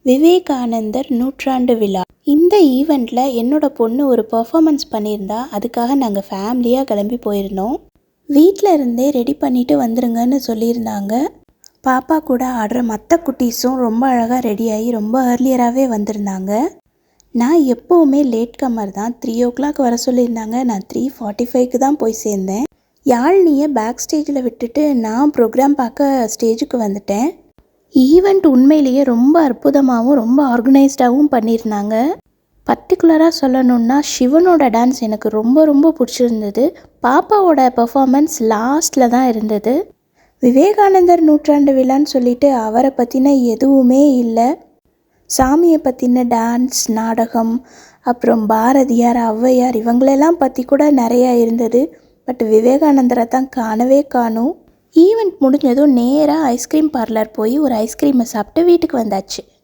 விவேகானந்தர் நூற்றாண்டு விழா. இந்த ஈவெண்ட்டில் என்னோட பொண்ணு ஒரு பெர்ஃபார்மன்ஸ் பண்ணியிருந்தா. அதுக்காக நாங்கள் ஃபேமிலியாக கிளம்பி போயிருந்தோம். வீட்டில் இருந்தே ரெடி பண்ணிவிட்டு வந்துருங்கன்னு சொல்லியிருந்தாங்க. பாப்பா கூட ஆடுற மற்ற குட்டீஸும் ரொம்ப அழகாக ரெடியாகி ரொம்ப ஏர்லியராகவே வந்திருந்தாங்க. நான் எப்போவுமே லேட் கம்மர் தான். 3 o'clock வர சொல்லியிருந்தாங்க. நான் 3:45க்கு தான் போய் சேர்ந்தேன். யாழ்னியை பேக் ஸ்டேஜில் விட்டுட்டு நான் ப்ரோக்ராம் பார்க்க ஸ்டேஜுக்கு வந்துட்டேன். ஈவெண்ட் உண்மையிலேயே ரொம்ப அற்புதமாகவும் ரொம்ப ஆர்கனைஸ்டாகவும் பண்ணியிருந்தாங்க. பர்டிகுலராக சொல்லணுன்னா சிவனோட டான்ஸ் எனக்கு ரொம்ப ரொம்ப பிடிச்சிருந்தது. பாப்பாவோட பெர்ஃபார்மன்ஸ் லாஸ்ட்டில் தான் இருந்தது. விவேகானந்தர் நூற்றாண்டு விழான்னு சொல்லிட்டு அவரை பற்றின எதுவுமே இல்லை. சாமியை பற்றின டான்ஸ், நாடகம், அப்புறம் பாரதியார், ஔவையார் இவங்களெல்லாம் பற்றி கூட நிறையா இருந்தது. பட் விவேகானந்தரை தான் காணவே காணும். ஈவெண்ட் முடிஞ்சதும் நேராக ஐஸ்கிரீம் பார்லர் போய் ஒரு ஐஸ்கிரீமை சாப்பிட்டு வீட்டுக்கு வந்தாச்சு.